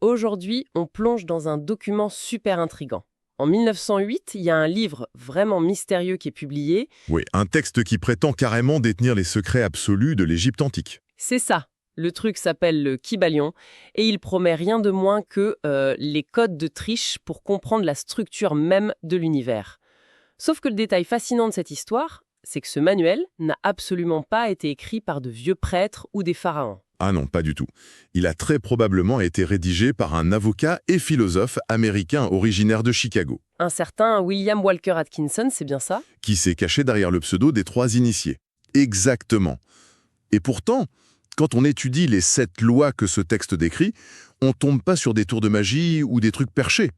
Aujourd'hui, on plonge dans un document super intrigant. En 1908, il y a un livre vraiment mystérieux qui est publié. Oui, un texte qui prétend carrément détenir les secrets absolus de l'Égypte antique. C'est ça. Le truc s'appelle le Kybalion et il promet rien de moins que les codes de triche pour comprendre la structure même de l'univers. Sauf que le détail fascinant de cette histoire, c'est que ce manuel n'a absolument pas été écrit par de vieux prêtres ou des pharaons. Ah non, pas du tout. Il a très probablement été rédigé par un avocat et philosophe américain originaire de Chicago, Un certain William Walker Atkinson, c'est bien ça? qui s'est caché derrière le pseudo des 3 initiés. Exactement. Et pourtant, quand on étudie les 7 lois que ce texte décrit, on tombe pas sur des tours de magie ou des trucs perchés.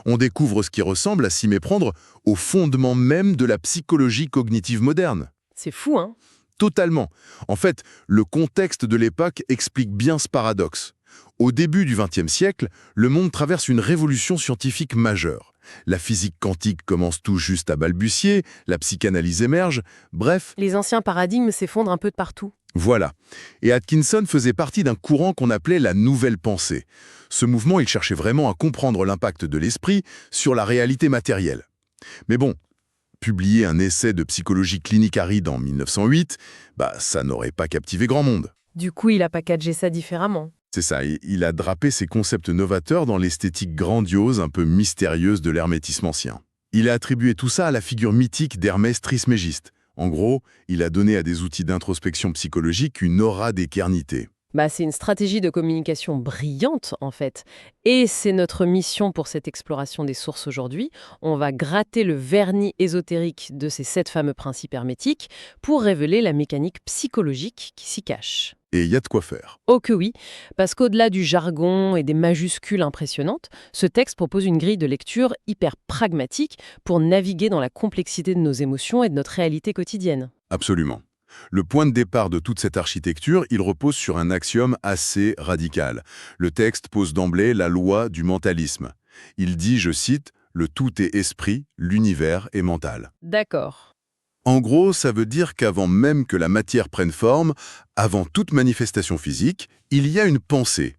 On découvre ce qui ressemble à s'y méprendre au fondement même de la psychologie cognitive moderne. C'est fou, hein? Totalement. En fait, le contexte de l'époque explique bien ce paradoxe. Au début du XXe siècle, le monde traverse une révolution scientifique majeure. La physique quantique commence tout juste à balbutier, la psychanalyse émerge, bref, Les anciens paradigmes s'effondrent un peu de partout. voilà. Et Atkinson faisait partie d'un courant qu'on appelait la nouvelle pensée. Ce mouvement, il cherchait vraiment à comprendre l'impact de l'esprit sur la réalité matérielle. Mais bon, publier un essai de psychologie clinique aride en 1908, ça n'aurait pas captivé grand monde. Du coup, il a packagé ça différemment. C'est ça, il a drapé ses concepts novateurs dans l'esthétique grandiose, un peu mystérieuse de l'hermétisme ancien. Il a attribué tout ça à la figure mythique d'Hermès Trismégiste. En gros, il a donné à des outils d'introspection psychologique une aura d'éternité. C'est une stratégie de communication brillante, en fait. Et c'est notre mission pour cette exploration des sources aujourd'hui. On va gratter le vernis ésotérique de ces 7 fameux principes hermétiques pour révéler la mécanique psychologique qui s'y cache. Et il y a de quoi faire. Oh que oui, parce qu'au-delà du jargon et des majuscules impressionnantes, ce texte propose une grille de lecture hyper pragmatique pour naviguer dans la complexité de nos émotions et de notre réalité quotidienne. Absolument. Le point de départ de toute cette architecture, il repose sur un axiome assez radical. Le texte pose d'emblée la loi du mentalisme. Il dit, je cite, « Le tout est esprit, l'univers est mental ». D'accord. En gros, ça veut dire qu'avant même que la matière prenne forme, avant toute manifestation physique, il y a une pensée.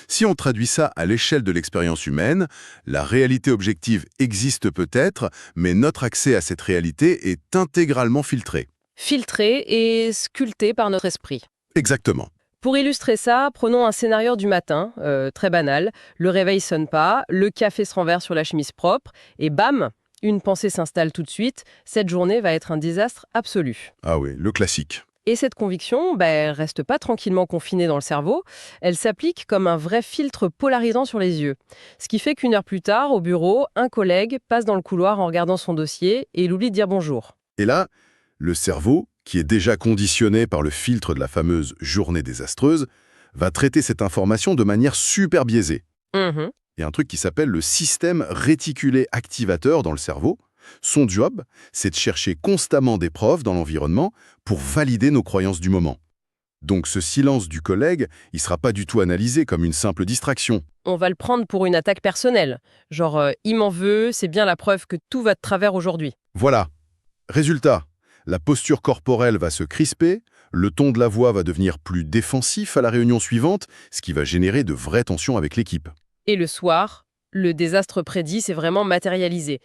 Si on traduit ça à l'échelle de l'expérience humaine, la réalité objective existe peut-être, mais notre accès à cette réalité est intégralement filtré. Filtré et sculpté par notre esprit. Exactement. Pour illustrer ça, prenons un scénario du matin, très banal. Le réveil sonne pas, le café se renverse sur la chemise propre, et bam, une pensée s'installe tout de suite. Cette journée va être un désastre absolu. Ah oui, le classique. Et cette conviction, elle reste pas tranquillement confinée dans le cerveau, elle s'applique comme un vrai filtre polarisant sur les yeux. Ce qui fait qu'une heure plus tard, au bureau, un collègue passe dans le couloir en regardant son dossier et il oublie de dire bonjour. Et là, le cerveau, qui est déjà conditionné par le filtre de la fameuse journée désastreuse, va traiter cette information de manière super biaisée. Mhm. Il y a un truc qui s'appelle le système réticulé activateur dans le cerveau. Son job, c'est de chercher constamment des preuves dans l'environnement pour valider nos croyances du moment. Donc ce silence du collègue, il ne sera pas du tout analysé comme une simple distraction. On va le prendre pour une attaque personnelle. Genre, il m'en veut, c'est bien la preuve que tout va de travers aujourd'hui. Voilà. Résultat, la posture corporelle va se crisper, le ton de la voix va devenir plus défensif à la réunion suivante, ce qui va générer de vraies tensions avec l'équipe. Et le soir, le désastre prédit s'est vraiment matérialisé.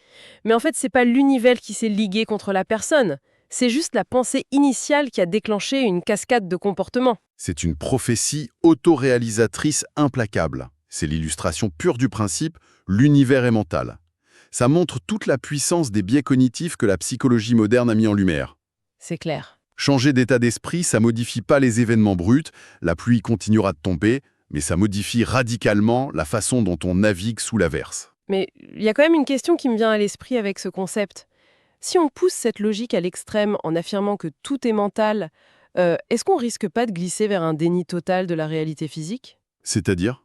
Mais en fait, c'est pas l'univers qui s'est ligué contre la personne. C'est juste la pensée initiale qui a déclenché une cascade de comportements. C'est une prophétie autoréalisatrice implacable. C'est l'illustration pure du principe « l'univers est mental ». Ça montre toute la puissance des biais cognitifs que la psychologie moderne a mis en lumière. C'est clair. Changer d'état d'esprit, ça modifie pas les événements bruts, la pluie continuera de tomber, mais ça modifie radicalement la façon dont on navigue sous l'averse. Mais il y a quand même une question qui me vient à l'esprit avec ce concept. Si on pousse cette logique à l'extrême en affirmant que tout est mental, est-ce qu'on risque pas de glisser vers un déni total de la réalité physique ? C'est-à-dire ?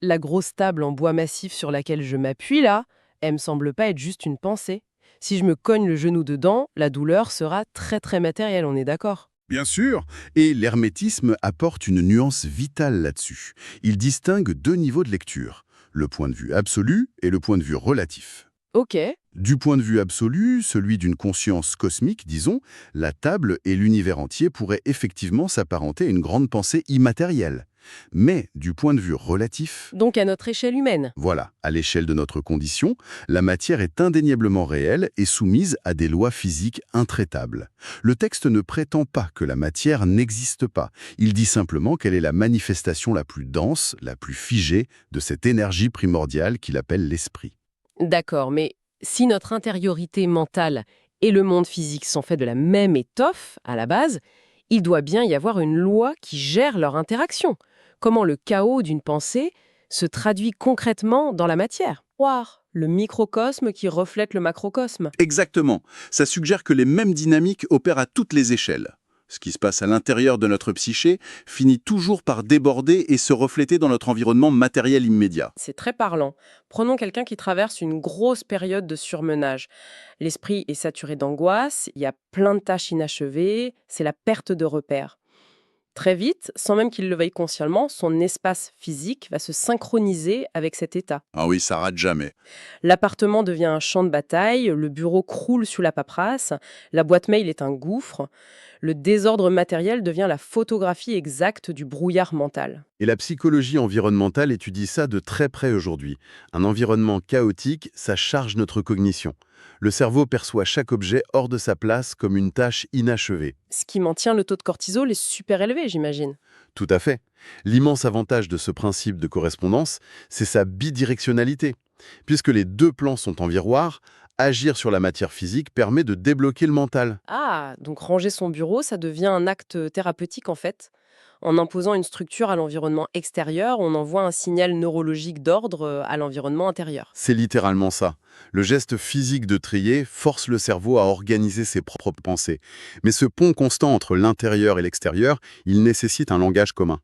La grosse table en bois massif sur laquelle je m'appuie là, elle me semble pas être juste une pensée. Si je me cogne le genou dedans, la douleur sera très très matérielle, on est d'accord ? Bien sûr, et l'hermétisme apporte une nuance vitale là-dessus. Il distingue 2 niveaux de lecture, le point de vue absolu et le point de vue relatif. Ok. Du point de vue absolu, celui d'une conscience cosmique, disons, la table et l'univers entier pourraient effectivement s'apparenter à une grande pensée immatérielle. Mais du point de vue relatif, Donc à notre échelle humaine. voilà, à l'échelle de notre condition, la matière est indéniablement réelle et soumise à des lois physiques intraitables. Le texte ne prétend pas que la matière n'existe pas. Il dit simplement qu'elle est la manifestation la plus dense, la plus figée de cette énergie primordiale qu'il appelle l'esprit. D'accord, mais si notre intériorité mentale et le monde physique sont faits de la même étoffe, à la base, il doit bien y avoir une loi qui gère leur interaction. Comment le chaos d'une pensée se traduit concrètement dans la matière. Voir le microcosme qui reflète le macrocosme. Exactement. Ça suggère que les mêmes dynamiques opèrent à toutes les échelles. Ce qui se passe à l'intérieur de notre psyché finit toujours par déborder et se refléter dans notre environnement matériel immédiat. C'est très parlant. Prenons quelqu'un qui traverse une grosse période de surmenage. L'esprit est saturé d'angoisse, il y a plein de tâches inachevées, c'est la perte de repères. Très vite, sans même qu'il le veuille consciemment, son espace physique va se synchroniser avec cet état. Ah oui, ça rate jamais. L'appartement devient un champ de bataille, le bureau croule sous la paperasse, la boîte mail est un gouffre, le désordre matériel devient la photographie exacte du brouillard mental. Et la psychologie environnementale étudie ça de très près aujourd'hui. Un environnement chaotique, ça charge notre cognition. Le cerveau perçoit chaque objet hors de sa place comme une tâche inachevée. Ce qui maintient le taux de cortisol est super élevé, j'imagine. Tout à fait. L'immense avantage de ce principe de correspondance, c'est sa bidirectionnalité. Puisque les deux plans sont en miroir, agir sur la matière physique permet de débloquer le mental. Ah, donc ranger son bureau, ça devient un acte thérapeutique en fait. En imposant une structure à l'environnement extérieur, on envoie un signal neurologique d'ordre à l'environnement intérieur. C'est littéralement ça. Le geste physique de trier force le cerveau à organiser ses propres pensées. Mais ce pont constant entre l'intérieur et l'extérieur, il nécessite un langage commun.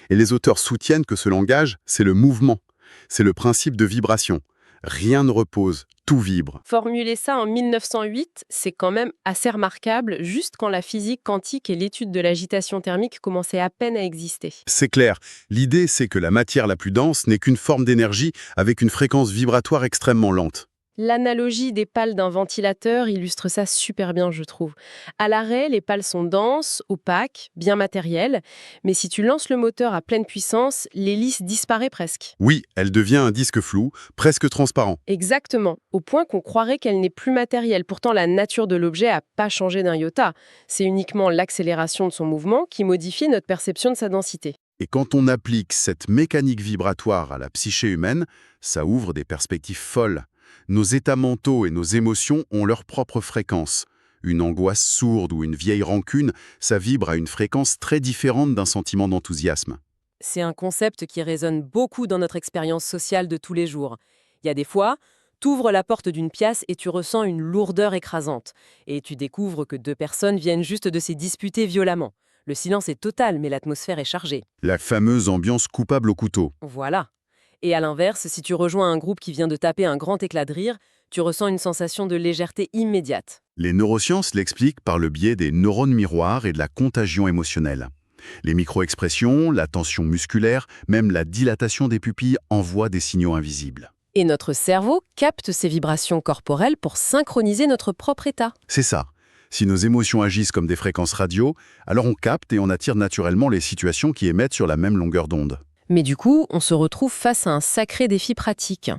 Et les auteurs soutiennent que ce langage, c'est le mouvement. C'est le principe de vibration. Rien ne repose, tout vibre. Formuler ça en 1908, c'est quand même assez remarquable, juste quand la physique quantique et l'étude de l'agitation thermique commençaient à peine à exister. C'est clair, l'idée c'est que la matière la plus dense n'est qu'une forme d'énergie avec une fréquence vibratoire extrêmement lente. L'analogie des pales d'un ventilateur illustre ça super bien, je trouve. À l'arrêt, les pales sont denses, opaques, bien matérielles, mais si tu lances le moteur à pleine puissance, l'hélice disparaît presque. Oui, elle devient un disque flou, presque transparent. Exactement, au point qu'on croirait qu'elle n'est plus matérielle. Pourtant, la nature de l'objet n'a pas changé d'un iota. C'est uniquement l'accélération de son mouvement qui modifie notre perception de sa densité. Et quand on applique cette mécanique vibratoire à la psyché humaine, ça ouvre des perspectives folles. Nos états mentaux et nos émotions ont leur propre fréquence. Une angoisse sourde ou une vieille rancune, ça vibre à une fréquence très différente d'un sentiment d'enthousiasme. C'est un concept qui résonne beaucoup dans notre expérience sociale de tous les jours. Il y a des fois, t'ouvres la porte d'une pièce et tu ressens une lourdeur écrasante. Et tu découvres que deux personnes viennent juste de se disputer violemment. Le silence est total, mais l'atmosphère est chargée. La fameuse ambiance coupable au couteau. Voilà. Et à l'inverse, si tu rejoins un groupe qui vient de taper un grand éclat de rire, tu ressens une sensation de légèreté immédiate. Les neurosciences l'expliquent par le biais des neurones miroirs et de la contagion émotionnelle. Les micro-expressions, la tension musculaire, même la dilatation des pupilles envoient des signaux invisibles. Et notre cerveau capte ces vibrations corporelles pour synchroniser notre propre état. C'est ça. Si nos émotions agissent comme des fréquences radio, alors on capte et on attire naturellement les situations qui émettent sur la même longueur d'onde. Mais du coup, on se retrouve face à un sacré défi pratique.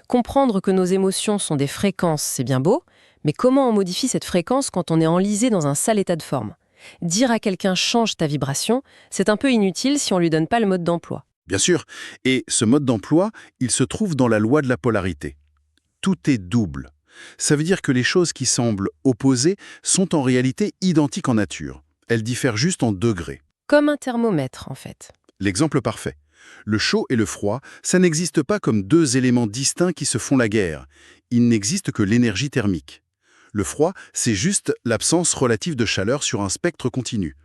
Comprendre que nos émotions sont des fréquences, c'est bien beau, mais comment on modifie cette fréquence quand on est enlisé dans un sale état de forme ? Dire à quelqu'un « change ta vibration », c'est un peu inutile si on ne lui donne pas le mode d'emploi. Bien sûr, et ce mode d'emploi, il se trouve dans la loi de la polarité. Tout est double. Ça veut dire que les choses qui semblent opposées sont en réalité identiques en nature. Elles diffèrent juste en degrés. Comme un thermomètre, en fait. L'exemple parfait. Le chaud et le froid, ça n'existe pas comme deux éléments distincts qui se font la guerre. Il n'existe que l'énergie thermique. Le froid, c'est juste l'absence relative de chaleur sur un spectre continu.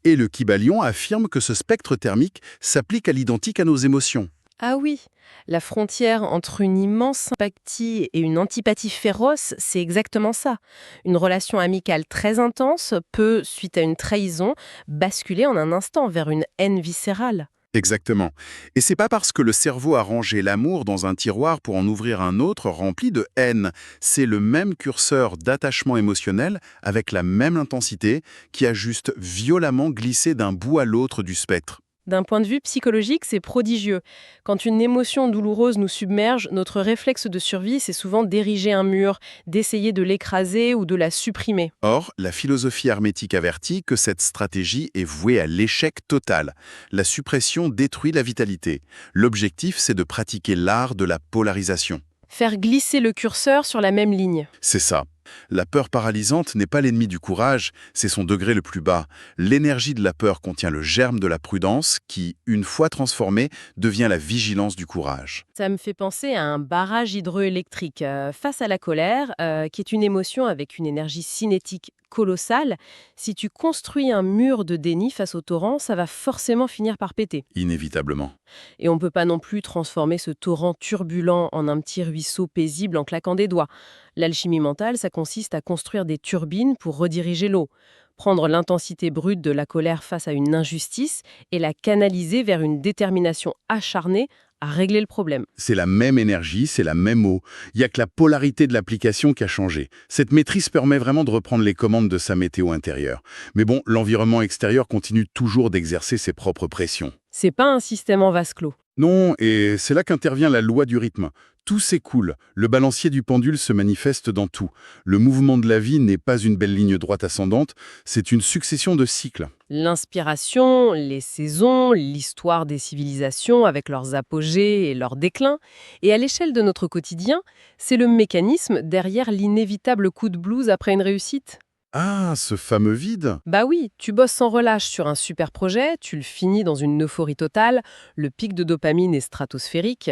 Et le Kybalion affirme que ce spectre thermique s'applique à l'identique à nos émotions. Ah oui, la frontière entre une immense sympathie et une antipathie féroce, c'est exactement ça. Une relation amicale très intense peut, suite à une trahison, basculer en un instant vers une haine viscérale. Exactement. Et c'est pas parce que le cerveau a rangé l'amour dans un tiroir pour en ouvrir un autre rempli de haine. C'est le même curseur d'attachement émotionnel avec la même intensité qui a juste violemment glissé d'un bout à l'autre du spectre. D'un point de vue psychologique, c'est prodigieux. Quand une émotion douloureuse nous submerge, notre réflexe de survie, c'est souvent d'ériger un mur, d'essayer de l'écraser ou de la supprimer. Or, la philosophie hermétique avertit que cette stratégie est vouée à l'échec total. La suppression détruit la vitalité. L'objectif, c'est de pratiquer l'art de la polarisation. Faire glisser le curseur sur la même ligne. C'est ça. La peur paralysante n'est pas l'ennemi du courage, c'est son degré le plus bas. L'énergie de la peur contient le germe de la prudence qui, une fois transformée, devient la vigilance du courage. Ça me fait penser à un barrage hydroélectrique face à la colère, qui est une émotion avec une énergie cinétique colossale. Si tu construis un mur de déni face au torrent, ça va forcément finir par péter. Inévitablement. Et on ne peut pas non plus transformer ce torrent turbulent en un petit ruisseau paisible en claquant des doigts. L'alchimie mentale, ça consiste à construire des turbines pour rediriger l'eau, prendre l'intensité brute de la colère face à une injustice et la canaliser vers une détermination acharnée à régler le problème. C'est la même énergie, c'est la même eau. Il n'y a que la polarité de l'application qui a changé. Cette maîtrise permet vraiment de reprendre les commandes de sa météo intérieure. Mais bon, l'environnement extérieur continue toujours d'exercer ses propres pressions. C'est pas un système en vase clos. Non, et c'est là qu'intervient la loi du rythme. Tout s'écoule, le balancier du pendule se manifeste dans tout. Le mouvement de la vie n'est pas une belle ligne droite ascendante, c'est une succession de cycles. L'inspiration, les saisons, l'histoire des civilisations avec leurs apogées et leurs déclins. Et à l'échelle de notre quotidien, c'est le mécanisme derrière l'inévitable coup de blues après une réussite. Ah, ce fameux vide. Bah oui, tu bosses sans relâche sur un super projet, tu le finis dans une euphorie totale, le pic de dopamine est stratosphérique,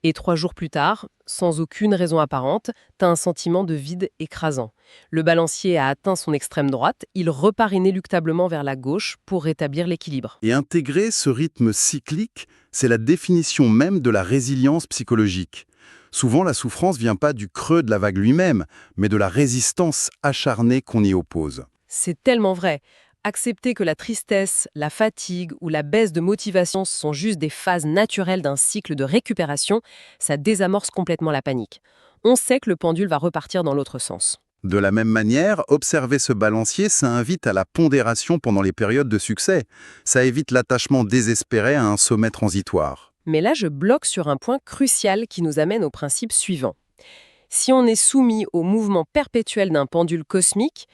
et 3 jours plus tard, sans aucune raison apparente, t'as un sentiment de vide écrasant. Le balancier a atteint son extrême droite, il repart inéluctablement vers la gauche pour rétablir l'équilibre. Et intégrer ce rythme cyclique, c'est la définition même de la résilience psychologique. Souvent, la souffrance vient pas du creux de la vague lui-même, mais de la résistance acharnée qu'on y oppose. C'est tellement vrai. Accepter que la tristesse, la fatigue ou la baisse de motivation sont juste des phases naturelles d'un cycle de récupération, ça désamorce complètement la panique. On sait que le pendule va repartir dans l'autre sens. De la même manière, observer ce balancier, ça invite à la pondération pendant les périodes de succès. Ça évite l'attachement désespéré à un sommet transitoire. Mais là, je bloque sur un point crucial qui nous amène au principe suivant. Si on est soumis au mouvement perpétuel d'un pendule cosmique,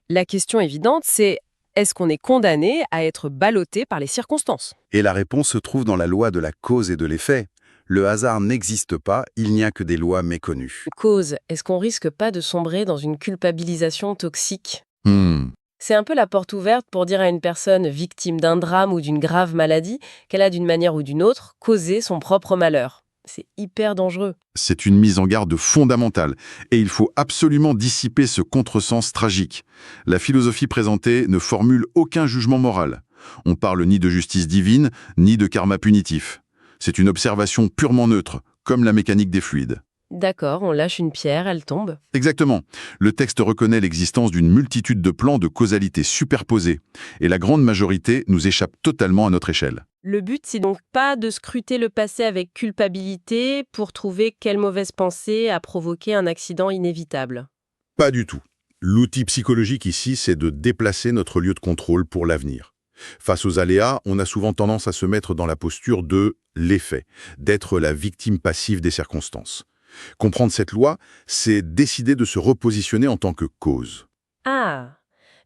la question évidente, c'est est-ce qu'on est condamné à être ballotté par les circonstances ? Et la réponse se trouve dans la loi de la cause et de l'effet. Le hasard n'existe pas, il n'y a que des lois méconnues. Cause, est-ce qu'on risque pas de sombrer dans une culpabilisation toxique ? Hmm. C'est un peu la porte ouverte pour dire à une personne victime d'un drame ou d'une grave maladie qu'elle a d'une manière ou d'une autre causé son propre malheur. C'est hyper dangereux. C'est une mise en garde fondamentale, et il faut absolument dissiper ce contresens tragique. La philosophie présentée ne formule aucun jugement moral. On parle ni de justice divine, ni de karma punitif. C'est une observation purement neutre, comme la mécanique des fluides. D'accord, on lâche une pierre, elle tombe. Exactement. Le texte reconnaît l'existence d'une multitude de plans de causalité superposés, et la grande majorité nous échappe totalement à notre échelle. Le but, c'est donc pas de scruter le passé avec culpabilité pour trouver quelle mauvaise pensée a provoqué un accident inévitable. Pas du tout. L'outil psychologique ici, c'est de déplacer notre lieu de contrôle pour l'avenir. Face aux aléas, on a souvent tendance à se mettre dans la posture de l'effet, d'être la victime passive des circonstances. Comprendre cette loi, c'est décider de se repositionner en tant que cause. Ah,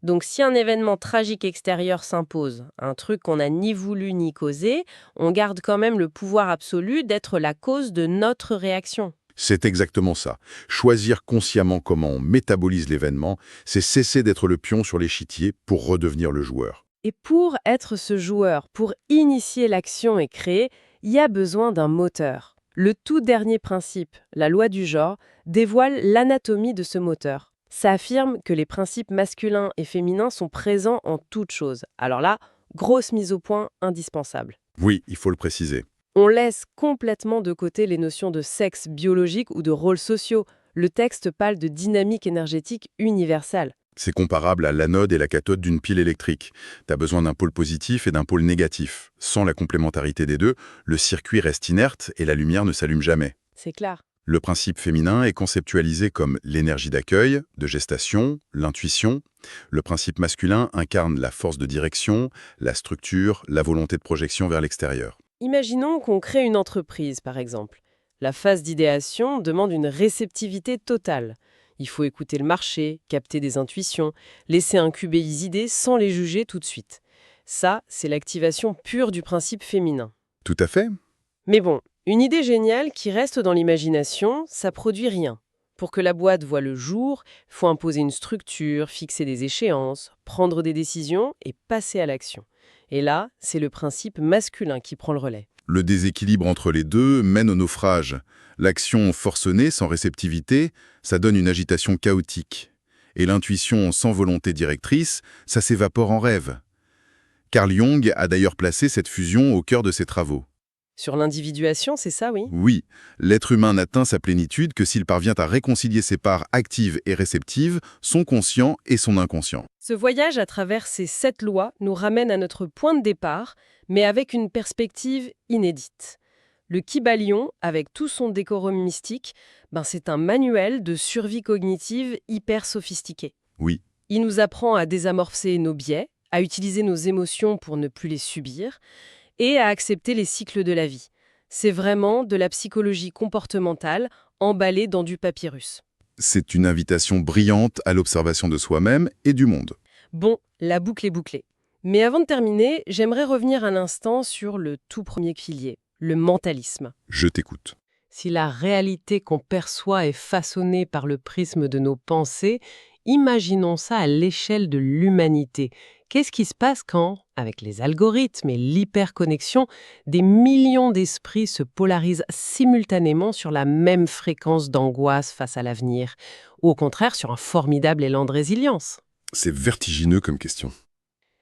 donc si un événement tragique extérieur s'impose, un truc qu'on n'a ni voulu ni causé, on garde quand même le pouvoir absolu d'être la cause de notre réaction. C'est exactement ça. Choisir consciemment comment on métabolise l'événement, c'est cesser d'être le pion sur l'échiquier pour redevenir le joueur. Et pour être ce joueur, pour initier l'action et créer, il y a besoin d'un moteur. Le tout dernier principe, la loi du genre, dévoile l'anatomie de ce moteur. Ça affirme que les principes masculins et féminins sont présents en toute chose. Alors là, grosse mise au point indispensable. Oui, il faut le préciser. On laisse complètement de côté les notions de sexe biologique ou de rôles sociaux. Le texte parle de dynamique énergétique universelle. C'est comparable à l'anode et la cathode d'une pile électrique. Tu as besoin d'un pôle positif et d'un pôle négatif. Sans la complémentarité des deux, le circuit reste inerte et la lumière ne s'allume jamais. C'est clair. Le principe féminin est conceptualisé comme l'énergie d'accueil, de gestation, l'intuition. Le principe masculin incarne la force de direction, la structure, la volonté de projection vers l'extérieur. Imaginons qu'on crée une entreprise, par exemple. La phase d'idéation demande une réceptivité totale. Il faut écouter le marché, capter des intuitions, laisser incuber les idées sans les juger tout de suite. Ça, c'est l'activation pure du principe féminin. Tout à fait. Mais bon, une idée géniale qui reste dans l'imagination, ça produit rien. Pour que la boîte voie le jour, il faut imposer une structure, fixer des échéances, prendre des décisions et passer à l'action. Et là, c'est le principe masculin qui prend le relais. Le déséquilibre entre les deux mène au naufrage. L'action forcenée, sans réceptivité, ça donne une agitation chaotique. Et l'intuition sans volonté directrice, ça s'évapore en rêve. Carl Jung a d'ailleurs placé cette fusion au cœur de ses travaux. Sur l'individuation, c'est ça, oui? Oui, l'être humain n'atteint sa plénitude que s'il parvient à réconcilier ses parts actives et réceptives, son conscient et son inconscient. Ce voyage à travers ces 7 lois nous ramène à notre point de départ, mais avec une perspective inédite. Le Kybalion, avec tout son décorum mystique, c'est un manuel de survie cognitive hyper sophistiqué. Oui, Il nous apprend à désamorcer nos biais, à utiliser nos émotions pour ne plus les subir, et à accepter les cycles de la vie. C'est vraiment de la psychologie comportementale emballée dans du papyrus. c'est une invitation brillante à l'observation de soi-même et du monde. Bon, la boucle est bouclée. Mais avant de terminer, j'aimerais revenir un instant sur le tout premier pilier, le mentalisme. Je t'écoute. Si la réalité qu'on perçoit est façonnée par le prisme de nos pensées, imaginons ça à l'échelle de l'humanité. Qu'est-ce qui se passe quand, avec les algorithmes et l'hyperconnexion, des millions d'esprits se polarisent simultanément sur la même fréquence d'angoisse face à l'avenir, ou au contraire sur un formidable élan de résilience? C'est vertigineux comme question.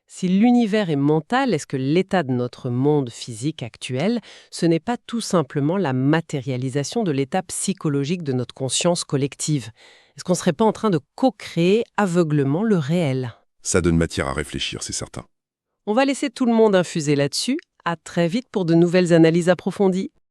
Si l'univers est mental, est-ce que l'état de notre monde physique actuel, ce n'est pas tout simplement la matérialisation de l'état psychologique de notre conscience collective? Est-ce qu'on ne serait pas en train de co-créer aveuglement le réel? Ça donne matière à réfléchir, c'est certain. On va laisser tout le monde infuser là-dessus. À très vite pour de nouvelles analyses approfondies.